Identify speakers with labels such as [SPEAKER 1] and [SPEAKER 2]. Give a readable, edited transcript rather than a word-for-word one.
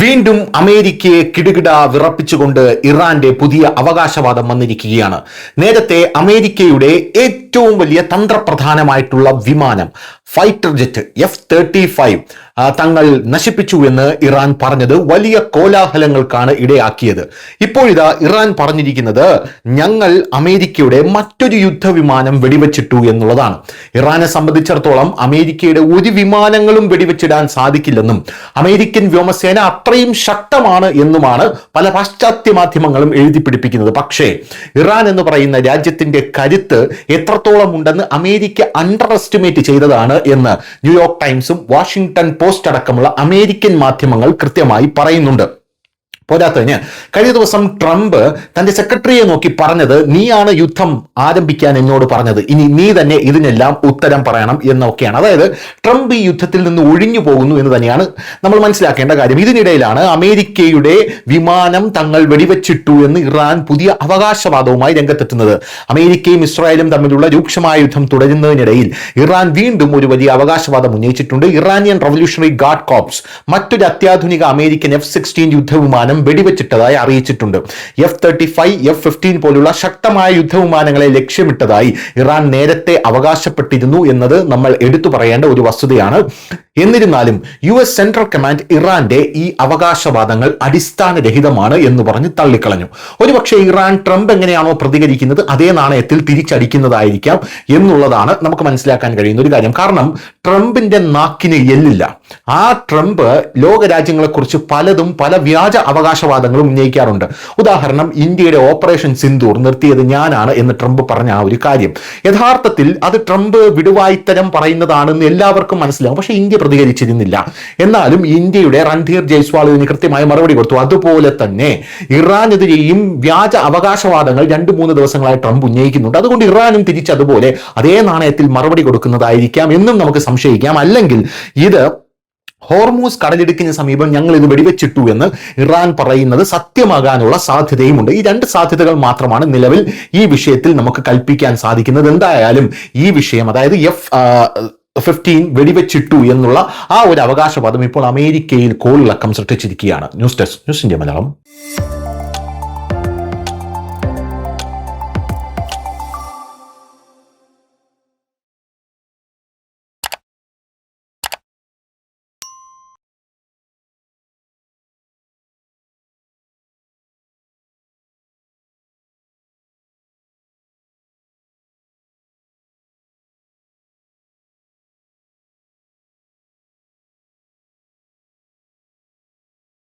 [SPEAKER 1] വീണ്ടും അമേരിക്കയെ കിടുകിട വിറപ്പിച്ചുകൊണ്ട് ഇറാന്റെ പുതിയ അവകാശവാദം വന്നിരിക്കുകയാണ്. നേരത്തെ അമേരിക്കയുടെ ഏറ്റവും വലിയ തന്ത്രപ്രധാനമായിട്ടുള്ള വിമാനം ഫൈറ്റർ ജെറ്റ് F-35 തങ്ങൾ നശിപ്പിച്ചു എന്ന് ഇറാൻ പറഞ്ഞത് വലിയ കോലാഹലങ്ങൾക്കാണ് ഇടയാക്കിയത്. ഇപ്പോഴിതാ ഇറാൻ പറഞ്ഞിരിക്കുന്നത് ഞങ്ങൾ അമേരിക്കയുടെ മറ്റൊരു യുദ്ധവിമാനം വെടിവെച്ചിട്ടു എന്നുള്ളതാണ്. ഇറാനെ സംബന്ധിച്ചിടത്തോളം അമേരിക്കയുടെ ഒരു വിമാനങ്ങളും വെടിവെച്ചിടാൻ സാധിക്കില്ലെന്നും അമേരിക്കൻ വ്യോമസേന അത്രയും ശക്തമാണ് എന്നുമാണ് പല പാശ്ചാത്യ മാധ്യമങ്ങളും എഴുതി പിടിപ്പിക്കുന്നത്. പക്ഷേ ഇറാൻ എന്ന് പറയുന്ന രാജ്യത്തിന്റെ കരുത്ത് എത്രത്തോളം ഉണ്ടെന്ന് അമേരിക്ക അണ്ടർ എസ്റ്റിമേറ്റ് ചെയ്തതാണ് എന്ന് ന്യൂയോർക്ക് ടൈംസും വാഷിംഗ്ടൺ പോസ്റ്റ് അടക്കമുള്ള അമേരിക്കൻ മാധ്യമങ്ങൾ കൃത്യമായി പറയുന്നുണ്ട്. പോരാത്തതിന് കഴിഞ്ഞ ദിവസം ട്രംപ് തന്റെ സെക്രട്ടറിയെ നോക്കി പറഞ്ഞത്, നീയാണ് യുദ്ധം ആരംഭിക്കാൻ എന്നോട് പറഞ്ഞത്, ഇനി നീ തന്നെ ഇതിനെല്ലാം ഉത്തരം പറയണം എന്നൊക്കെയാണ്. അതായത് ട്രംപ് ഈ യുദ്ധത്തിൽ നിന്ന് ഒഴിഞ്ഞു പോകുന്നു എന്ന് തന്നെയാണ് നമ്മൾ മനസ്സിലാക്കേണ്ട കാര്യം. ഇതിനിടയിലാണ് അമേരിക്കയുടെ വിമാനം തങ്ങൾ വെടിവെച്ചിട്ടു എന്ന് ഇറാൻ പുതിയ അവകാശവാദവുമായി രംഗത്തെത്തുന്നത്. അമേരിക്കയും ഇസ്രായേലും തമ്മിലുള്ള രൂക്ഷമായ യുദ്ധം തുടരുന്നതിനിടയിൽ ഇറാൻ വീണ്ടും ഒരു വലിയ അവകാശവാദം ഉന്നയിച്ചിട്ടുണ്ട്. ഇറാനിയൻ റവല്യൂഷണറി ഗാർഡ് കോർപ്സ് മറ്റൊരു അത്യാധുനിക അമേരിക്കൻ F-16 യുദ്ധവിമാനം വെടിവെച്ചിട്ടതായി അറിയിച്ചിട്ടുണ്ട്. F-35, F-15 പോലുള്ള ശക്തമായ യുദ്ധവിമാനങ്ങളെ ലക്ഷ്യമിട്ടതായി ഇറാൻ നേരത്തെ അവകാശപ്പെട്ടിരുന്നു എന്നത് നമ്മൾ എടുത്തു പറയേണ്ട ഒരു വസ്തുതയാണ്. എന്നിരുന്നാലും US സെൻട്രൽ കമാൻഡ് ഇറാന്റെ ഈ അവകാശവാദങ്ങൾ അടിസ്ഥാനരഹിതമാണ് എന്ന് പറഞ്ഞ് തള്ളിക്കളഞ്ഞു. ഒരുപക്ഷെ ഇറാൻ ട്രംപ് എങ്ങനെയാണോ പ്രതികരിക്കുന്നത് അതേ നാണയത്തിൽ തിരിച്ചടിക്കുന്നതായിരിക്കാം എന്നുള്ളതാണ് നമുക്ക് മനസ്സിലാക്കാൻ കഴിയുന്ന ഒരു കാര്യം. കാരണം ട്രംപിന്റെ നാക്കിന് എല്ലില്ല. ആ ട്രംപ് ലോകരാജ്യങ്ങളെക്കുറിച്ച് പലതും പല വ്യാജ അവകാശവാദങ്ങളും ഉന്നയിക്കാറുണ്ട്. ഉദാഹരണം, ഇന്ത്യയുടെ ഓപ്പറേഷൻ സിന്ദൂർ നിർത്തിയത് ഞാനാണ് എന്ന് ട്രംപ് പറഞ്ഞ ആ ഒരു കാര്യം യഥാർത്ഥത്തിൽ അത് ട്രംപ് വിടുവായിത്തരം പറയുന്നതാണെന്ന് എല്ലാവർക്കും മനസ്സിലാവും. പക്ഷെ ഇന്ത്യ പ്രതികരിച്ചിരുന്നില്ല. എന്നാലും ഇന്ത്യയുടെ രൺധീർ ജയ്സ്വാൾ ഇതിന് കൃത്യമായ മറുപടി കൊടുത്തു. അതുപോലെ തന്നെ ഇറാനെതിരെയും വ്യാജ അവകാശവാദങ്ങൾ 2-3 ദിവസങ്ങളായി ട്രംപ് ഉന്നയിക്കുന്നുണ്ട്. അതുകൊണ്ട് ഇറാനും തിരിച്ചതുപോലെ അതേ നാണയത്തിൽ മറുപടി കൊടുക്കുന്നതായിരിക്കാം എന്നും നമുക്ക് സംശയിക്കാം. അല്ലെങ്കിൽ ഇത് ഹോർമൂസ് കടലിടുക്കിന് സമീപം ഞങ്ങൾ ഇത് വെടിവെച്ചിട്ടു എന്ന് ഇറാൻ പറയുന്നത് സത്യമാകാനുള്ള സാധ്യതയുമുണ്ട്. ഈ 2 സാധ്യതകൾ മാത്രമാണ് നിലവിൽ ഈ വിഷയത്തിൽ നമുക്ക് കൽപ്പിക്കാൻ സാധിക്കുന്നത്. എന്തായാലും ഈ വിഷയം, അതായത് F-15 വെടിവെച്ചിട്ടു എന്നുള്ള ആ ഒരു അവകാശവാദം ഇപ്പോൾ അമേരിക്കയിൽ കോളിളക്കം സൃഷ്ടിച്ചിരിക്കുകയാണ്. News desk, news India Malayalam.